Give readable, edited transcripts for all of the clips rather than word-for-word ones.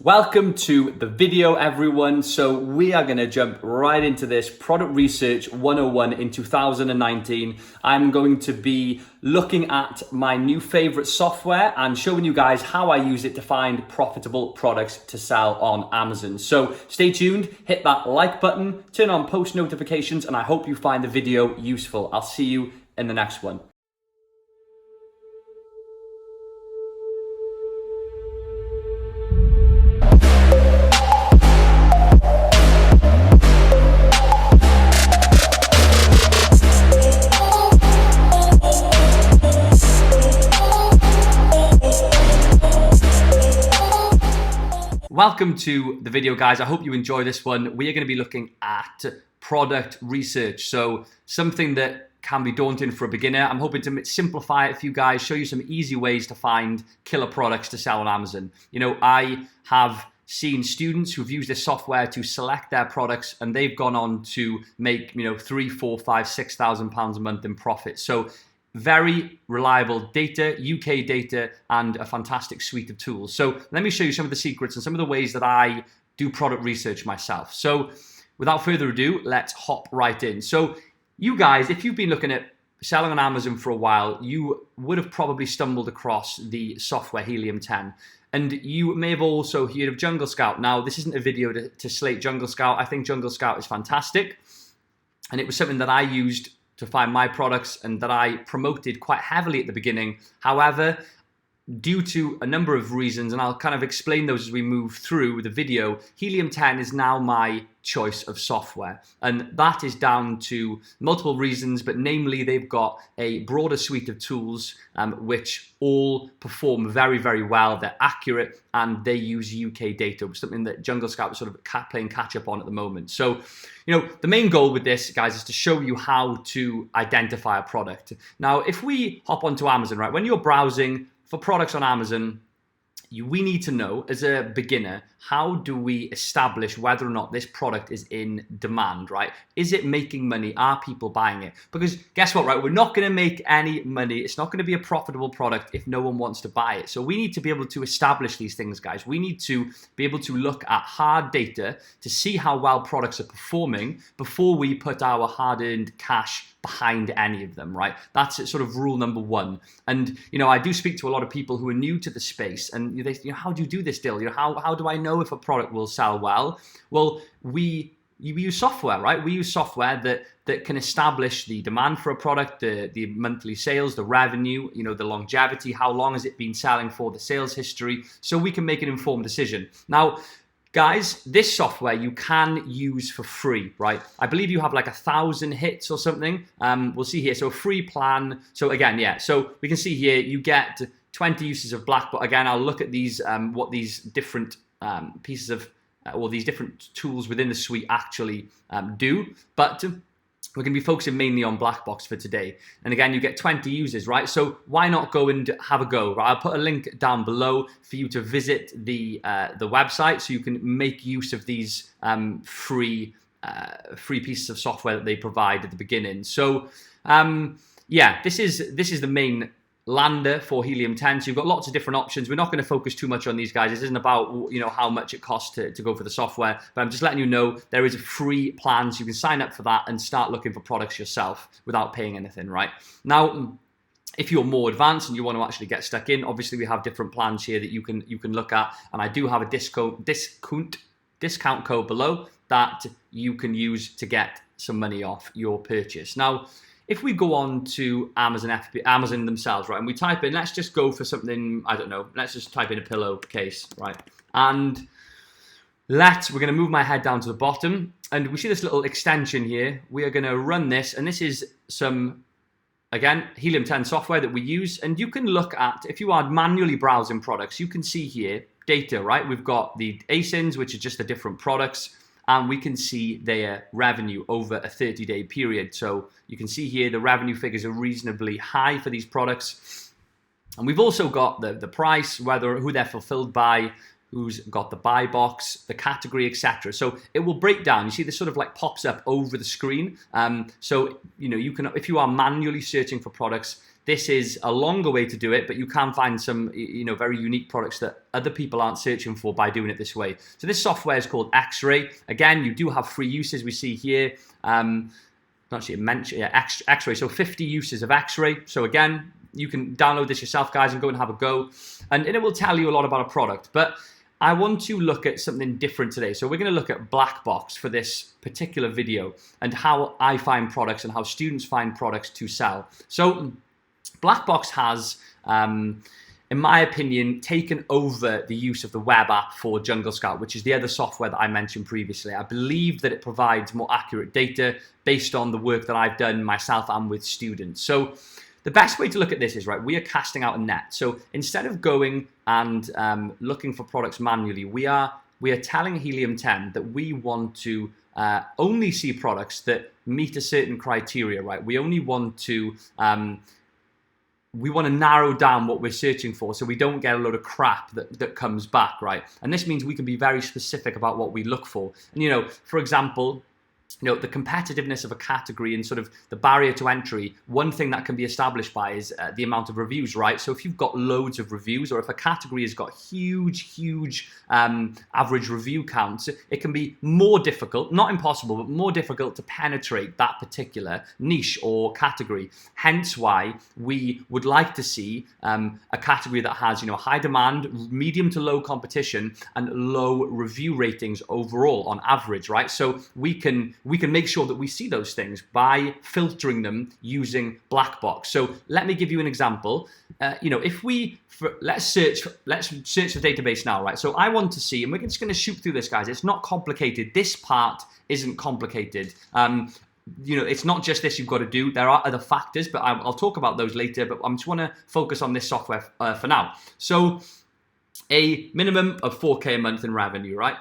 Welcome to the video, everyone. So we are going to jump right into this product research 101 in 2019. I'm going to be looking at my new favorite software and showing you guys how I use it to find profitable products to sell on Amazon. So stay tuned, hit that like button, turn on post notifications, and I hope you find the video useful. I'll see you in the next one. Welcome to the video, guys. I hope you enjoy this one. We are going to be looking at product research. So something that can be daunting for a beginner. I'm hoping to simplify it for you guys, show you some easy ways to find killer products to sell on Amazon. You know, I have seen students who've used this software to select their products and they've gone on to make, you know, £3,000, £4,000, £5,000, £6,000 a month in profit. So very reliable data, UK data, and a fantastic suite of tools. So let me show you some of the secrets and some of the ways that I do product research myself. So without further ado, let's hop right in. So you guys, if you've been looking at selling on Amazon for a while, you would have probably stumbled across the software Helium 10. And you may have also heard of Jungle Scout. Now, this isn't a video to slate Jungle Scout. I think Jungle Scout is fantastic. And it was something that I used to find my products and that I promoted quite heavily at the beginning. However, due to a number of reasons, and I'll kind of explain those as we move through the video, Helium 10 is now my choice of software. And that is down to multiple reasons, but namely they've got a broader suite of tools which all perform very, very well. They're accurate and they use UK data, something that Jungle Scout is sort of playing catch up on at the moment. So, you know, the main goal with this, guys, is to show you how to identify a product. Now, if we hop onto Amazon, right, when you're browsing for products on Amazon, we need to know, as a beginner, how do we establish whether or not this product is in demand, right? Is it making money? Are people buying it? Because guess what, right? We're not going to make any money. It's not going to be a profitable product if no one wants to buy it. So we need to be able to establish these things, guys. We need to be able to look at hard data to see how well products are performing before we put our hard-earned cash behind any of them, right? That's sort of rule number one. And, you know, I do speak to a lot of people who are new to the space and they, you know, how do you do this, Dill? You know, how do I know if a product will sell well? Well, you use software, right? We use software that can establish the demand for a product, the monthly sales, the revenue, you know, the longevity, how long has it been selling for, the sales history, so we can make an informed decision. Now, guys, this software you can use for free, right? I believe you have like 1,000 hits or something. We'll see here. So a free plan. So again, yeah. So we can see here you get 20 uses of Blackbox. Again, I'll look at these, what these different pieces of, or these different tools within the suite actually do. But we're going to be focusing mainly on Blackbox for today. And again, you get 20 users, right? So why not go and have a go, right? I'll put a link down below for you to visit the website so you can make use of these free pieces of software that they provide at the beginning. So yeah, this is the main lander for Helium 10. So you've got lots of different options. We're not going to focus too much on these, guys. This isn't about, you know, how much it costs to go for the software, but I'm just letting you know there is a free plan, so you can sign up for that and start looking for products yourself without paying anything, right? Now, if you're more advanced and you want to actually get stuck in, obviously we have different plans here that you can look at, and I do have a discount code below that you can use to get some money off your purchase. Now, if we go on to Amazon FBA, Amazon themselves, right, and we type in, let's just go for something, I don't know, let's just type in a pillowcase, right, and we're going to move my head down to the bottom, and we see this little extension here. We are going to run this, and this is some, again, Helium 10 software that we use, and you can look at, if you are manually browsing products, you can see here data, right? We've got the ASINs, which are just the different products, and we can see their revenue over a 30-day period. So you can see here the revenue figures are reasonably high for these products. And we've also got the price, who they're fulfilled by, who's got the buy box, the category, etc. So it will break down. You see this sort of like pops up over the screen. So, you know, you can, if you are manually searching for products, this is a longer way to do it, but you can find some, very unique products that other people aren't searching for by doing it this way. So this software is called X-Ray. Again, you do have free uses we see here. X-Ray. So 50 uses of X-Ray. So again, you can download this yourself, guys, and go and have a go. And it will tell you a lot about a product. But I want to look at something different today. So we're going to look at Blackbox for this particular video and how I find products and how students find products to sell. So Blackbox has, in my opinion, taken over the use of the web app for Jungle Scout, which is the other software that I mentioned previously. I believe that it provides more accurate data based on the work that I've done myself and with students. So the best way to look at this is, right, we are casting out a net. So instead of going and looking for products manually, we are telling Helium 10 that we want to only see products that meet a certain criteria, right? We only want to narrow down what we're searching for so we don't get a load of crap that comes back, right? And this means we can be very specific about what we look for. And, for example, the competitiveness of a category and sort of the barrier to entry, one thing that can be established by is the amount of reviews, right? So if you've got loads of reviews, or if a category has got huge average review counts, it can be more difficult, not impossible, but more difficult to penetrate that particular niche or category. Hence why we would like to see a category that has, high demand, medium to low competition, and low review ratings overall on average, right? So we can make sure that we see those things by filtering them using Blackbox. So let me give you an example. If let's search the database now, right? So I want to see, and we're just going to shoot through this, guys. It's not complicated. This part isn't complicated. It's not just this you've got to do. There are other factors, but I'll talk about those later. But I just want to focus on this software for now. So a minimum of 4K a month in revenue, right?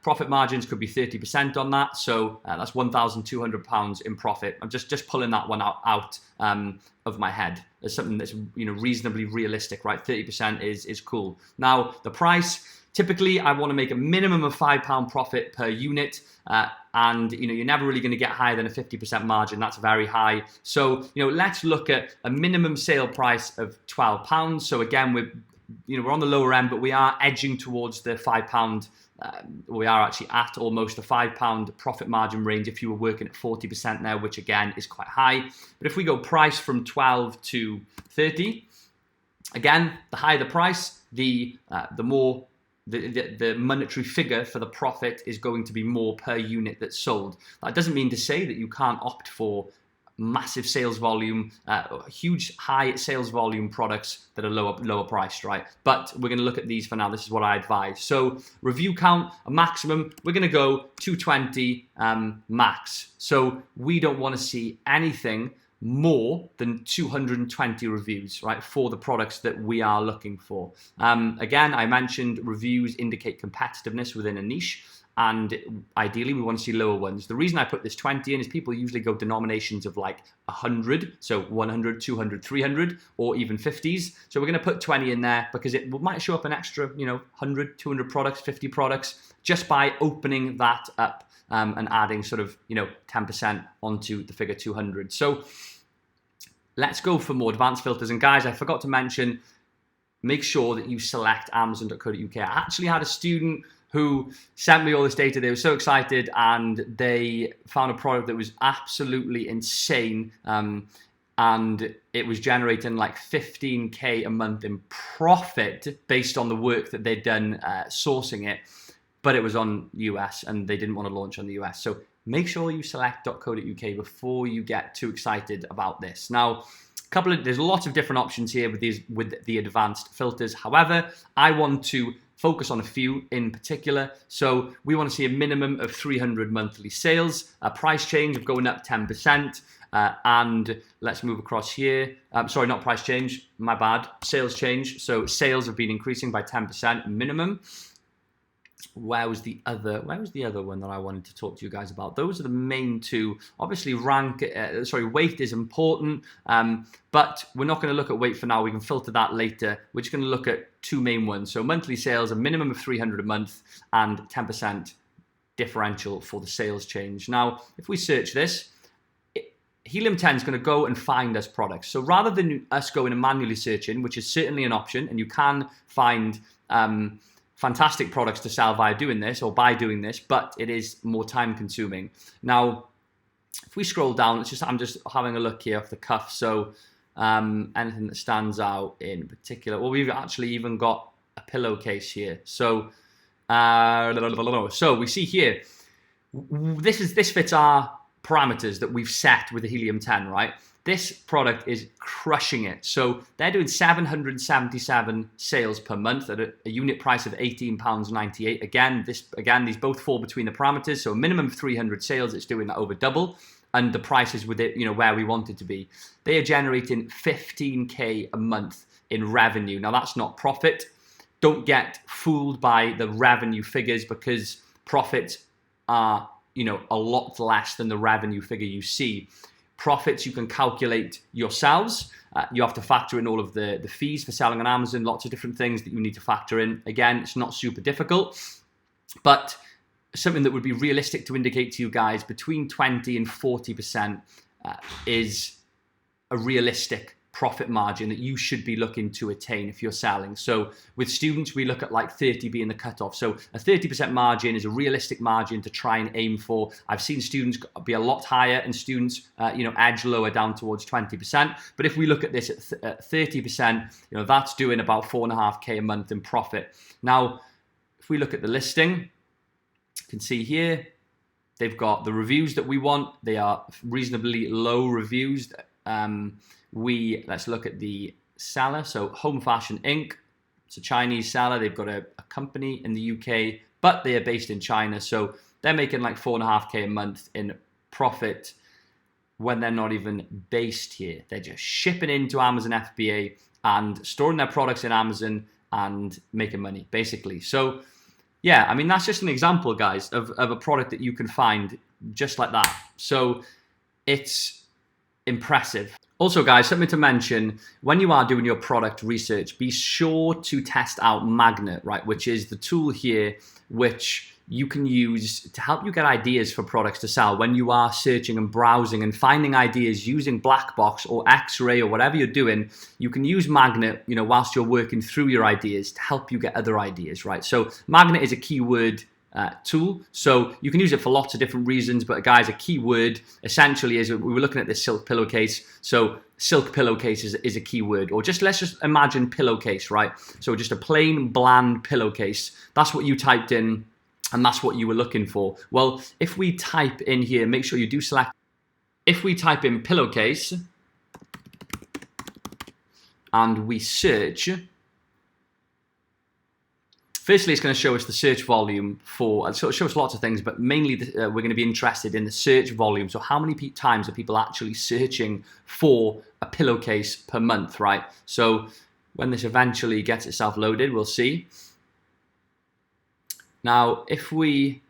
Profit margins could be 30% on that, so that's £1,200 in profit. I'm just pulling that one out of my head as something that's reasonably realistic, right? 30% is cool. Now the price, typically I want to make a minimum of £5 profit per unit, and you're never really going to get higher than a 50% margin. That's very high. So let's look at a minimum sale price of £12. So again, we're on the lower end, but we are edging towards the £5. We are actually at almost the £5 profit margin range if you were working at 40% now, which again is quite high. But if we go price from 12 to 30, again, the higher the price, the more the monetary figure for the profit is going to be more per unit that's sold. That doesn't mean to say that you can't opt for massive sales volume, huge high sales volume products that are lower priced, right? But we're going to look at these for now. This is what I advise. So review count, a maximum, we're going to go 220 max. So we don't want to see anything more than 220 reviews, right, for the products that we are looking for. Again, I mentioned reviews indicate competitiveness within a niche, and ideally we want to see lower ones. The reason I put this 20 in is people usually go denominations of like 100, so 100, 200, 300, or even 50s. So we're going to put 20 in there because it might show up an extra, 100, 200 products, 50 products, just by opening that up and adding sort of, 10% onto the figure 200. So let's go for more advanced filters. And guys, I forgot to mention, make sure that you select Amazon.co.uk. I actually had a student who sent me all this data. They were so excited, and they found a product that was absolutely insane. And it was generating like 15K a month in profit based on the work that they'd done sourcing it. But it was on US, and they didn't want to launch on the US. So make sure you select .co.uk before you get too excited about this. Now, there's lots of different options here with the advanced filters. However, I want to focus on a few in particular. So we want to see a minimum of 300 monthly sales, a price change of going up 10%, and let's move across here. Sorry, not price change, my bad, sales change. So sales have been increasing by 10% minimum. Where was the other one that I wanted to talk to you guys about? Those are the main two. Obviously, weight is important, but we're not going to look at weight for now. We can filter that later. We're just going to look at two main ones. So monthly sales, a minimum of 300 a month, and 10% differential for the sales change. Now, if we search this, Helium 10 is going to go and find us products. So rather than us going and manually searching, which is certainly an option, and you can find fantastic products to sell via doing this or by doing this, but it is more time consuming. Now, if we scroll down, I'm just having a look here off the cuff. So anything that stands out in particular, well, we've actually even got a pillowcase here. So we see here, this fits our parameters that we've set with the Helium 10, right? This product is crushing it. So they're doing 777 sales per month at a unit price of £18.98. Again, these both fall between the parameters. So a minimum of 300 sales, it's doing that over double. And the price is with it, where we want it to be. They are generating 15K a month in revenue. Now that's not profit. Don't get fooled by the revenue figures, because profits are, a lot less than the revenue figure you see. Profits you can calculate yourselves. You have to factor in all of the fees for selling on Amazon, lots of different things that you need to factor in. Again, it's not super difficult, but something that would be realistic to indicate to you guys, between 20 and 40% is a realistic profit margin that you should be looking to attain if you're selling. So with students, we look at like 30 being the cutoff. So a 30% margin is a realistic margin to try and aim for. I've seen students be a lot higher and students, edge lower down towards 20%. But if we look at this at 30%, that's doing about 4.5K a month in profit. Now, if we look at the listing, you can see here, they've got the reviews that we want. They are reasonably low reviews. Let's look at the seller. So Home Fashion Inc. It's a Chinese seller. They've got a company in the UK, but they are based in China. So they're making like 4.5K a month in profit when they're not even based here. They're just shipping into Amazon FBA and storing their products in Amazon and making money, basically. So yeah, I mean, that's just an example, guys, of a product that you can find just like that. So it's impressive. Also, guys, something to mention, when you are doing your product research, be sure to test out Magnet, right, which is the tool here which you can use to help you get ideas for products to sell when you are searching and browsing and finding ideas using Blackbox or X-Ray or whatever you're doing. You can use Magnet, whilst you're working through your ideas to help you get other ideas, right? So Magnet is a keyword tool. So you can use it for lots of different reasons, but guys, a keyword essentially is, we were looking at this silk pillowcase. So silk pillowcase is a keyword, or let's just imagine pillowcase, right? So just a plain bland pillowcase. That's what you typed in and that's what you were looking for. Well, if we type in here, make sure you do select, if we type in pillowcase and we search, firstly, it's going to show us the search volume for, so it shows lots of things, but mainly we're going to be interested in the search volume. So how many times are people actually searching for a pillowcase per month, right? So when this eventually gets itself loaded, we'll see. Now, if we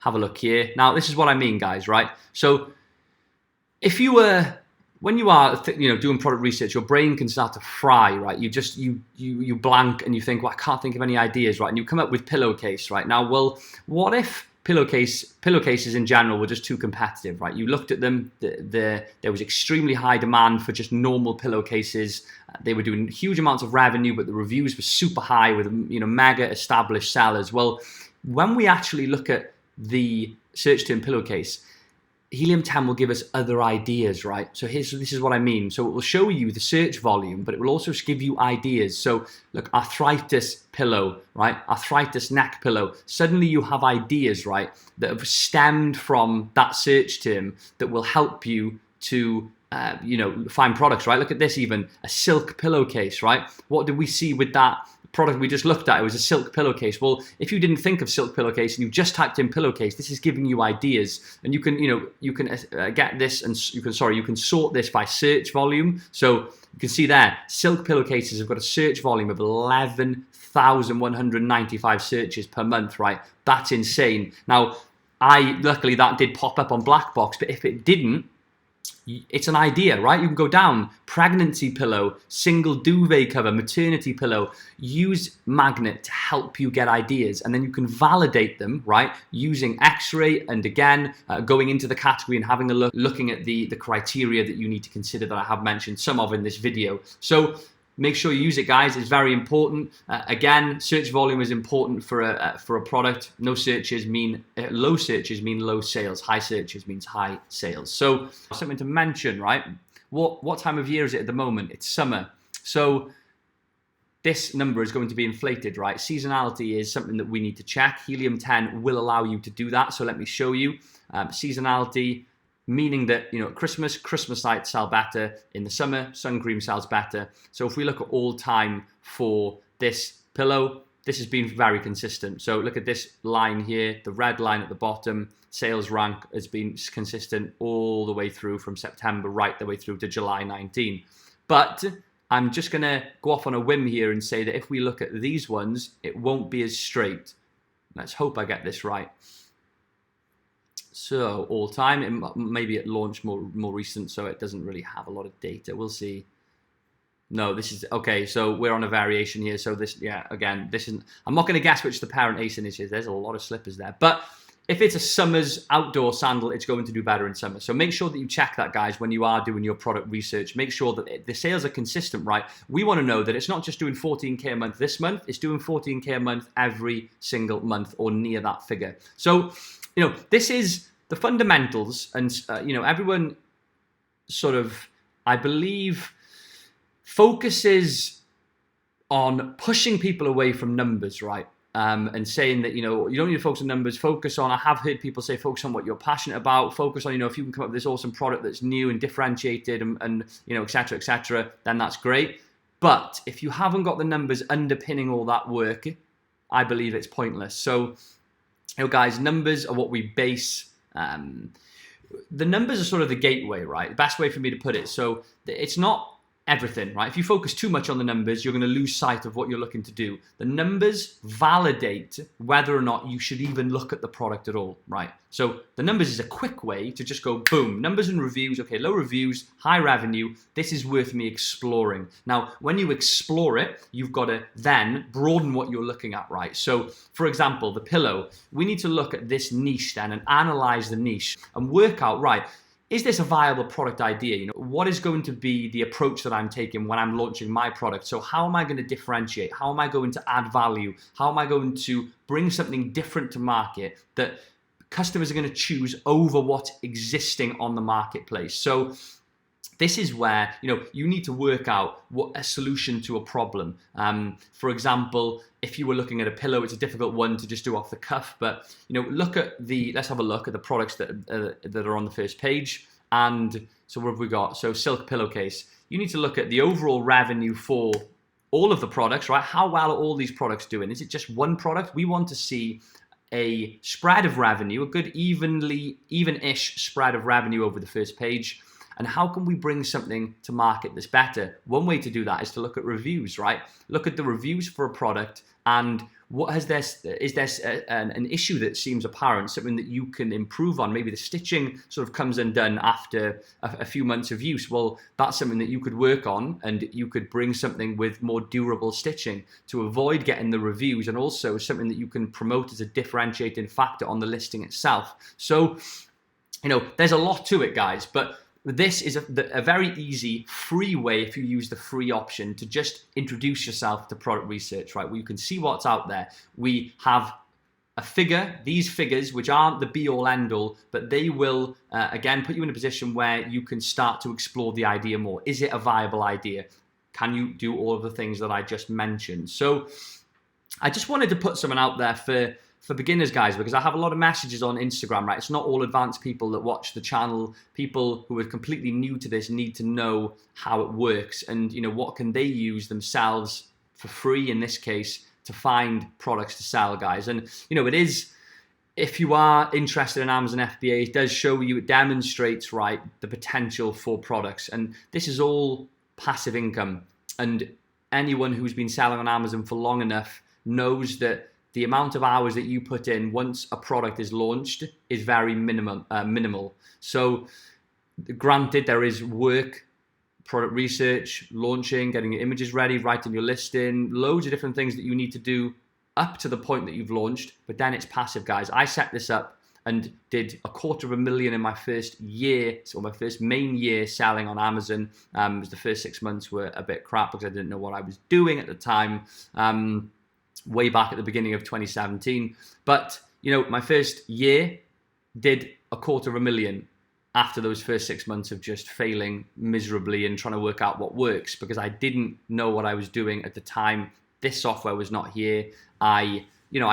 have a look here, now this is what I mean, guys, right? So if you were, when you are, doing product research, your brain can start to fry, right? You blank and you think, well, I can't think of any ideas, right? And you come up with pillowcase, right? Now, well, what if pillowcases in general were just too competitive, right? You looked at them, there was extremely high demand for just normal pillowcases. They were doing huge amounts of revenue, but the reviews were super high with, mega established sellers. Well, when we actually look at the search term pillowcase, Helium 10 will give us other ideas, right? So this is what I mean. So it will show you the search volume, but it will also give you ideas. So look, arthritis pillow, right? Arthritis neck pillow. Suddenly you have ideas, right, that have stemmed from that search term that will help you to find products, right? Look at this, even a silk pillowcase, right? What did we see with that product we just looked at? It was a silk pillowcase. Well, if you didn't think of silk pillowcase and you just typed in pillowcase, this is giving you ideas, and you can get this, and you can sort this by search volume. So you can see there, silk pillowcases have got a search volume of 11,195 searches per month, right? That's insane. Now, luckily that did pop up on Blackbox, but if it didn't, it's an idea, right? You can go down pregnancy pillow, single duvet cover, maternity pillow. Use Magnet to help you get ideas, and then you can validate them, right? Using X-ray, and again, going into the category and having a look, looking at the criteria that you need to consider that I have mentioned some of in this video. So make sure you use it, guys. It's very important. Again, search volume is important for a product. No searches mean low searches mean low sales. High searches means high sales. So something to mention, right? What time of year is it at the moment? It's summer. So this number is going to be inflated, right? Seasonality is something that we need to check. Helium-10 will allow you to do that. So let me show you. Seasonality, meaning that, you know, Christmas lights sell better. In the summer, sun cream sells better. So if we look at all time for this pillow, this has been very consistent. So look at this line here, the red line at the bottom. Sales rank has been consistent all the way through from September right the way through to July 19. But I'm just going to go off on a whim here and say that if we look at these ones, it won't be as straight. Let's hope I get this right. So all time, maybe it launched more recent, so it doesn't really have a lot of data. We'll see. No, this is okay. So we're on a variation here. So this, yeah, again, this isn't. I'm not going to guess which the parent ASIN is. There's a lot of slippers there, but if it's a summer's outdoor sandal, it's going to do better in summer. So make sure that you check that, guys, when you are doing your product research. Make sure that the sales are consistent, right? We want to know that it's not just doing 14K a month this month. It's doing 14K a month every single month or near that figure. So, you know, this is the fundamentals, and you know, everyone sort of, I believe, focuses on pushing people away from numbers, right? And saying that, you know, you don't need to focus on numbers, focus on, I have heard people say, focus on what you're passionate about, focus on, you know, if you can come up with this awesome product that's new and differentiated and you know, et cetera, then that's great. But if you haven't got the numbers underpinning all that work, I believe it's pointless. So, you know, guys, numbers are what we base. The numbers are sort of the gateway, right? The best way for me to put it. So it's not everything, right? If you focus too much on the numbers, you're going to lose sight of what you're looking to do. The numbers validate whether or not you should even look at the product at all, right? So the numbers is a quick way to just go, boom, numbers and reviews. Okay, low reviews, high revenue. This is worth me exploring. Now, when you explore it, you've got to then broaden what you're looking at, right? So, for example, the pillow, we need to look at this niche then and analyze the niche and work out, right, is this a viable product idea? You know, what is going to be the approach that I'm taking when I'm launching my product? So how am I going to differentiate? How am I going to add value? How am I going to bring something different to market that customers are going to choose over what's existing on the marketplace? So this is where, you know, you need to work out what a solution to a problem. For example, if you were looking at a pillow, it's a difficult one to just do off the cuff, but, you know, let's have a look at the products that are on the first page. And so what have we got? So silk pillowcase. You need to look at the overall revenue for all of the products, right? How well are all these products doing? Is it just one product? We want to see a spread of revenue, a good even-ish spread of revenue over the first page. And how can we bring something to market that's better? One way to do that is to look at reviews, right? Look at the reviews for a product and is there an issue that seems apparent, something that you can improve on? Maybe the stitching sort of comes undone after a few months of use. Well, that's something that you could work on, and you could bring something with more durable stitching to avoid getting the reviews, and also something that you can promote as a differentiating factor on the listing itself. So, you know, there's a lot to it, guys, but this is a very easy, free way, if you use the free option, to just introduce yourself to product research, right? Where you can see what's out there. We have a figure, these figures, which aren't the be-all, end-all, but they will, again, put you in a position where you can start to explore the idea more. Is it a viable idea? Can you do all of the things that I just mentioned? So I just wanted to put something out there for beginners, guys, because I have a lot of messages on Instagram, right? It's not all advanced people that watch the channel. People who are completely new to this need to know how it works, and, you know, what can they use themselves for free, in this case, to find products to sell, guys. And, you know, it is, if you are interested in Amazon FBA, it does show you, it demonstrates, right, the potential for products. And this is all passive income. And anyone who's been selling on Amazon for long enough knows that the amount of hours that you put in once a product is launched is very minimal. So Granted, there is work, product research, launching, getting your images ready, writing your listing, loads of different things that you need to do up to the point that you've launched, but then it's passive, guys. I set this up and did $250,000 in my first year, so my first main year selling on Amazon. It was the first 6 months were a bit crap because I didn't know what I was doing at the time, way back at the beginning of 2017. But, you know, my first year did $250,000 after those first 6 months of just failing miserably and trying to work out what works, because I didn't know what I was doing at the time. This software was not here. I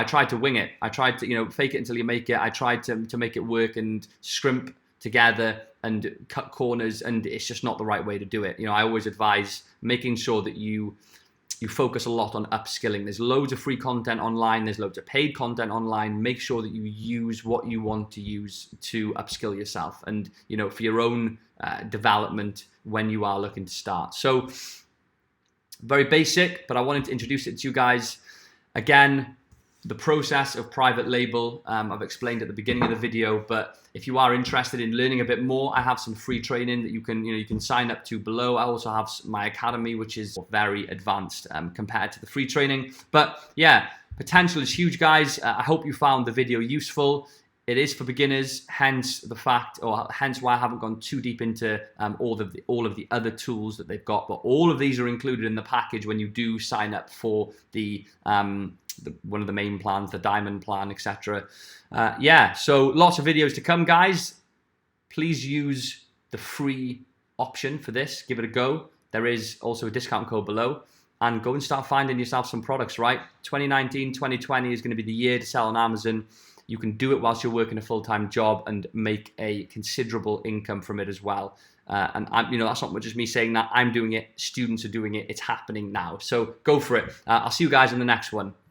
tried to wing it. I tried to, fake it until you make it. I tried to make it work and scrimp together and cut corners, and it's just not the right way to do it. I always advise making sure that you focus a lot on upskilling. There's loads of free content online. There's loads of paid content online. Make sure that you use what you want to use to upskill yourself and, for your own development when you are looking to start. So very basic, but I wanted to introduce it to you guys. Again, the process of private label, I've explained at the beginning of the video, but if you are interested in learning a bit more, I have some free training that you can sign up to below. I also have my academy, which is very advanced compared to the free training. But yeah, potential is huge, guys. I hope you found the video useful. It is for beginners, hence why I haven't gone too deep into all of the other tools that they've got. But all of these are included in the package when you do sign up for the one of the main plans, the diamond plan, etc. Yeah, so lots of videos to come, guys. Please use the free option for this. Give it a go. There is also a discount code below. And go and start finding yourself some products, right? 2019, 2020 is going to be the year to sell on Amazon. You can do it whilst you're working a full-time job and make a considerable income from it as well. And that's not just me saying that. I'm doing it. Students are doing it. It's happening now. So go for it. I'll see you guys in the next one.